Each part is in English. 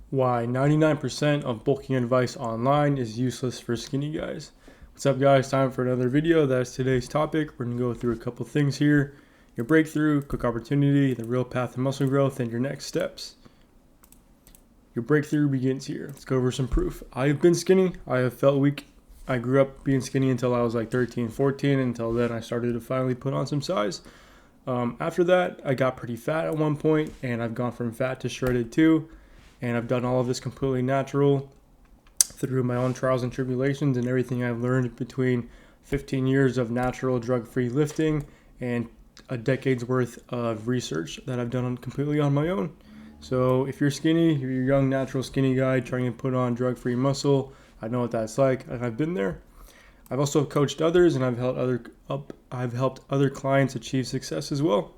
Why 99% of bulking advice online is useless for skinny guys. What's up, guys? Time for another video. That's today's topic. We're going to go through a couple things here: your breakthrough, quick opportunity, the real path to muscle growth, and your next steps. Your breakthrough begins here. Let's go over some proof. I have been skinny. I have felt weak. I grew up being skinny until I was like 13, 14. Until then, I started to finally put on some size. After that, I got pretty fat at one point, and I've gone from fat to shredded too. And I've done all of this completely natural through my own trials and tribulations and everything I've learned between 15 years of natural drug-free lifting and a decade's worth of research that I've done completely on my own. So if you're skinny, you're a young natural skinny guy trying to put on drug-free muscle, I know what that's like, and I've been there. I've also coached others, and I've helped other clients achieve success as well.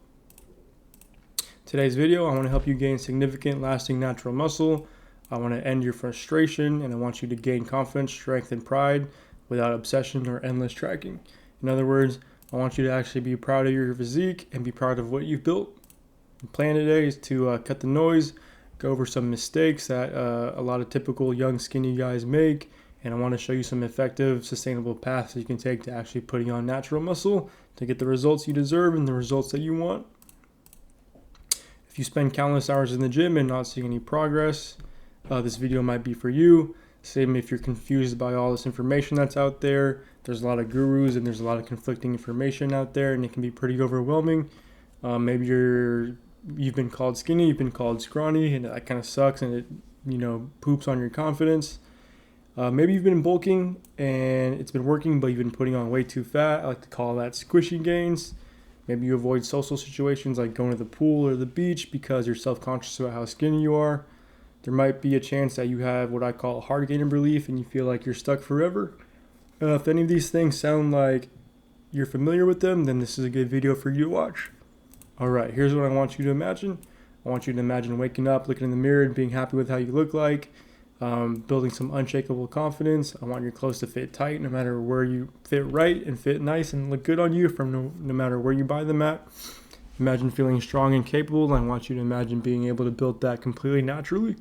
Today's video, I want to help you gain significant, lasting natural muscle. I want to end your frustration, and I want you to gain confidence, strength, and pride without obsession or endless tracking. In other words, I want you to actually be proud of your physique and be proud of what you've built. The plan today is to cut the noise, go over some mistakes that a lot of typical young skinny guys make, and I want to show you some effective, sustainable paths that you can take to actually putting on natural muscle to get the results you deserve and the results that you want. If you spend countless hours in the gym and not seeing any progress, this video might be for you. Same if you're confused by all this information that's out there. There's a lot of gurus and there's a lot of conflicting information out there, and it can be pretty overwhelming. Maybe you've been called skinny, you've been called scrawny, and that kind of sucks, and it poops on your confidence. Maybe you've been bulking and it's been working, but you've been putting on way too fat. I like to call that squishy gains. Maybe you avoid social situations like going to the pool or the beach because you're self-conscious about how skinny you are. There might be a chance that you have what I call a hard gainer belief and you feel like you're stuck forever. If any of these things sound like you're familiar with them, then this is a good video for you to watch. Alright, here's what I want you to imagine. I want you to imagine waking up, looking in the mirror and being happy with how you look like. Building some unshakable confidence. I want your clothes to fit tight no matter where you fit right and fit nice and look good on you from no matter where you buy them at. Imagine feeling strong and capable. I want you to imagine being able to build that completely naturally.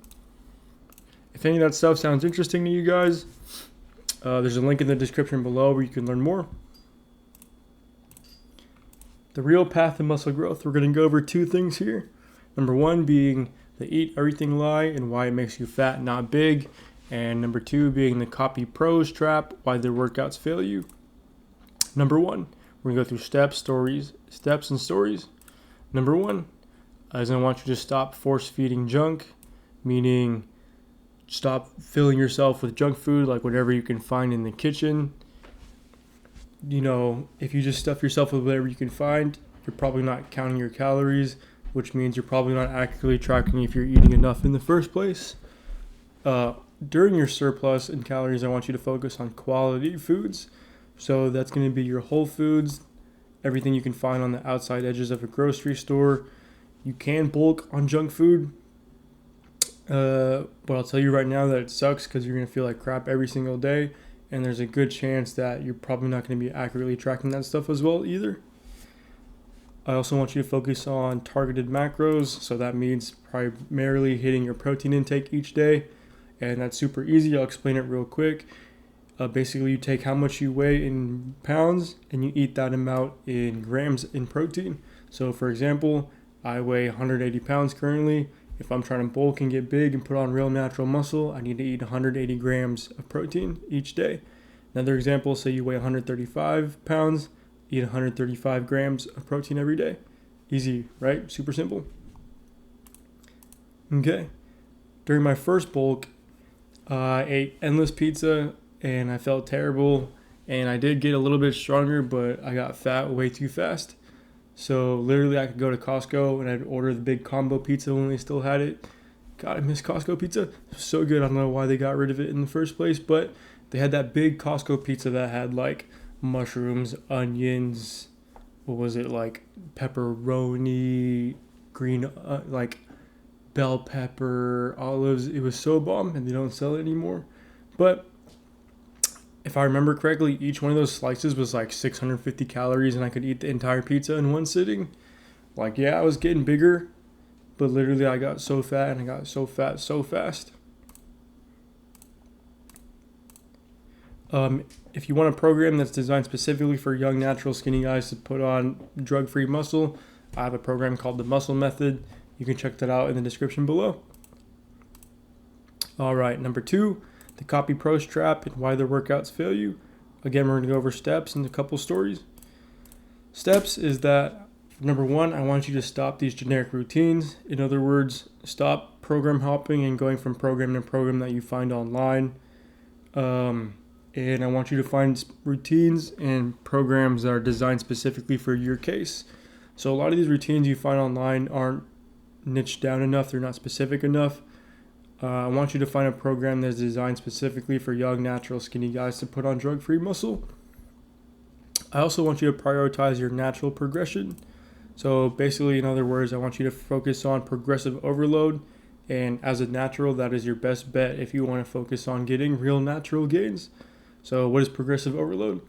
If any of that stuff sounds interesting to you guys, there's a link in the description below where you can learn more. The real path to muscle growth. We're going to go over two things here. Number one being the eat everything lie and why it makes you fat, not big. And number two being the copy pros trap, why their workouts fail you. Number one, we're gonna go through steps and stories. Number one is I want you to stop force feeding junk, meaning stop filling yourself with junk food, like whatever you can find in the kitchen. If you just stuff yourself with whatever you can find, you're probably not counting your calories, which means you're probably not accurately tracking if you're eating enough in the first place. During your surplus in calories, I want you to focus on quality foods. So that's going to be your whole foods, everything you can find on the outside edges of a grocery store. You can bulk on junk food, but I'll tell you right now that it sucks because you're going to feel like crap every single day, and there's a good chance that you're probably not going to be accurately tracking that stuff as well either. I also want you to focus on targeted macros, so that means primarily hitting your protein intake each day, and that's super easy. I'll explain it real quick. Basically, you take how much you weigh in pounds, and you eat that amount in grams in protein. So for example, I weigh 180 pounds currently. If I'm trying to bulk and get big and put on real natural muscle, I need to eat 180 grams of protein each day. Another example, say you weigh 135 pounds, eat 135 grams of protein every day. Easy, right? Super simple. Okay. During my first bulk, I ate endless pizza and I felt terrible. And I did get a little bit stronger, but I got fat way too fast. So literally I could go to Costco and I'd order the big combo pizza when they still had it. God, I miss Costco pizza. It was so good. I don't know why they got rid of it in the first place, but they had that big Costco pizza that had like mushrooms, onions, like pepperoni, green, like bell pepper, olives. It was so bomb, and they don't sell it anymore. But if I remember correctly, each one of those slices was like 650 calories, and I could eat the entire pizza in one sitting. Like, yeah, I was getting bigger, but literally I got so fat and I got so fat so fast. If you want a program that's designed specifically for young, natural, skinny guys to put on drug-free muscle, I have a program called the Muscle Method. You can check that out in the description below. All right, number 2, the copy pros trap and why their workouts fail you. Again, we're going to go over steps and a couple stories. Steps is that, number 1, I want you to stop these generic routines. In other words, stop program hopping and going from program to program that you find online. And I want you to find routines and programs that are designed specifically for your case. So a lot of these routines you find online aren't niched down enough. They're not specific enough. I want you to find a program that's designed specifically for young, natural, skinny guys to put on drug-free muscle. I also want you to prioritize your natural progression. So basically, in other words, I want you to focus on progressive overload. And as a natural, that is your best bet if you want to focus on getting real natural gains. So what is progressive overload?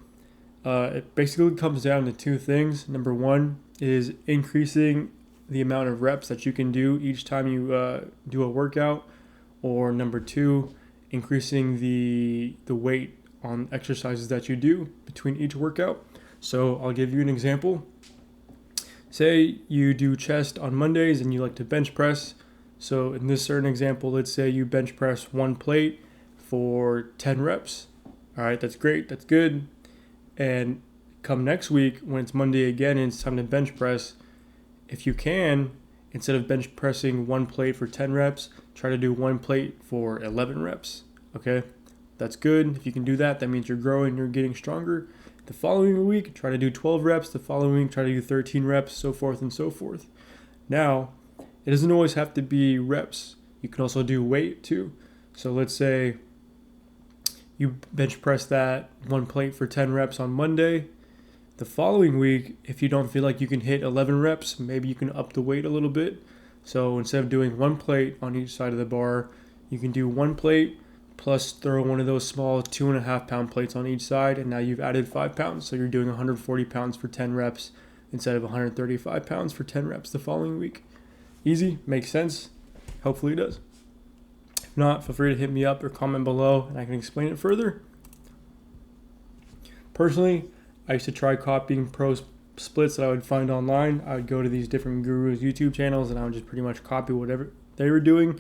It basically comes down to 2 things. Number 1 is increasing the amount of reps that you can do each time you do a workout. Or number 2, increasing the weight on exercises that you do between each workout. So I'll give you an example. Say you do chest on Mondays and you like to bench press. So in this certain example, let's say you bench press 1 plate for 10 reps. All right, that's great, that's good. And come next week, when it's Monday again and it's time to bench press, if you can, instead of bench pressing 1 plate for 10 reps, try to do 1 plate for 11 reps. Okay, that's good. If you can do that, that means you're growing, you're getting stronger. The following week, try to do 12 reps. The following week, try to do 13 reps, so forth and so forth. Now, it doesn't always have to be reps. You can also do weight too. So let's say you bench press that 1 plate for 10 reps on Monday. The following week, if you don't feel like you can hit 11 reps, maybe you can up the weight a little bit. So instead of doing 1 plate on each side of the bar, you can do 1 plate plus throw one of those small 2.5 pound plates on each side, and now you've added 5 pounds. So you're doing 140 pounds for 10 reps instead of 135 pounds for 10 reps the following week. Easy, makes sense. Hopefully it does. If not, feel free to hit me up or comment below and I can explain it further. Personally, I used to try copying pro splits that I would find online. I would go to these different gurus' YouTube channels and I would just pretty much copy whatever they were doing.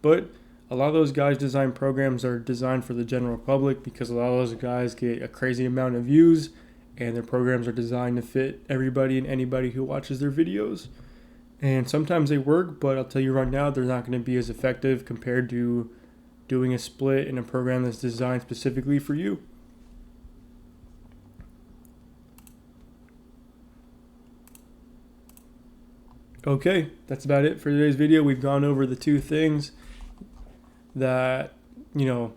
But a lot of those guys' design programs are designed for the general public because a lot of those guys get a crazy amount of views and their programs are designed to fit everybody and anybody who watches their videos. And sometimes they work, but I'll tell you right now, they're not going to be as effective compared to doing a split in a program that's designed specifically for you. Okay, that's about it for today's video. We've gone over the 2 things that, the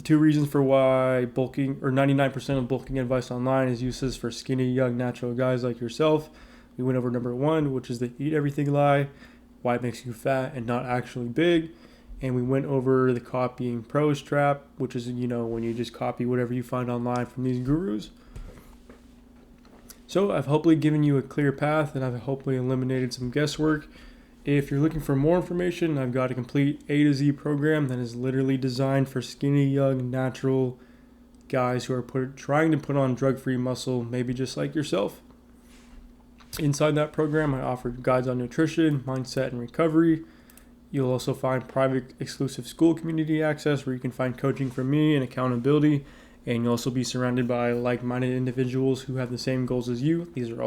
2 reasons for why bulking, or 99% of bulking advice online is useless for skinny, young, natural guys like yourself. We went over number 1, which is the eat everything lie, why it makes you fat and not actually big. And we went over the copying pros trap, which is, when you just copy whatever you find online from these gurus. So I've hopefully given you a clear path and I've hopefully eliminated some guesswork. If you're looking for more information, I've got a complete A to Z program that is literally designed for skinny, young, natural guys who are trying to put on drug-free muscle, maybe just like yourself. Inside that program, I offer guides on nutrition, mindset, and recovery. You'll also find private exclusive school community access where you can find coaching from me and accountability. And you'll also be surrounded by like-minded individuals who have the same goals as you. These are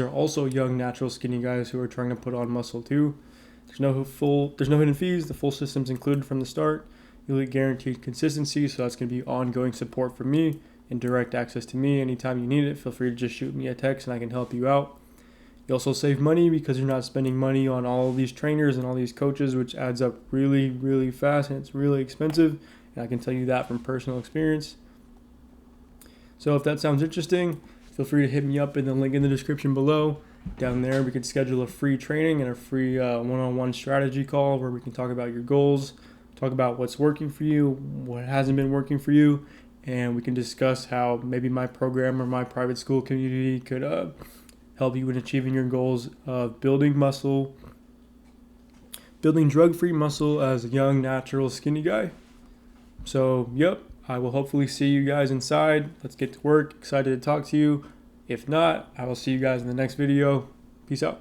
also young, natural, skinny guys who are trying to put on muscle too. There's no hidden fees. The full system's included from the start. You'll get guaranteed consistency, so that's going to be ongoing support from me and direct access to me anytime you need it. Feel free to just shoot me a text and I can help you out. You also save money because you're not spending money on all of these trainers and all these coaches, which adds up really, really fast and it's really expensive. And I can tell you that from personal experience. So if that sounds interesting, feel free to hit me up in the link in the description below. Down there, we can schedule a free training and a free one-on-one strategy call where we can talk about your goals, talk about what's working for you, what hasn't been working for you, and we can discuss how maybe my program or my private school community could help you in achieving your goals of building muscle, building drug-free muscle as a young, natural, skinny guy. So, yep, I will hopefully see you guys inside. Let's get to work. Excited to talk to you. If not, I will see you guys in the next video. Peace out.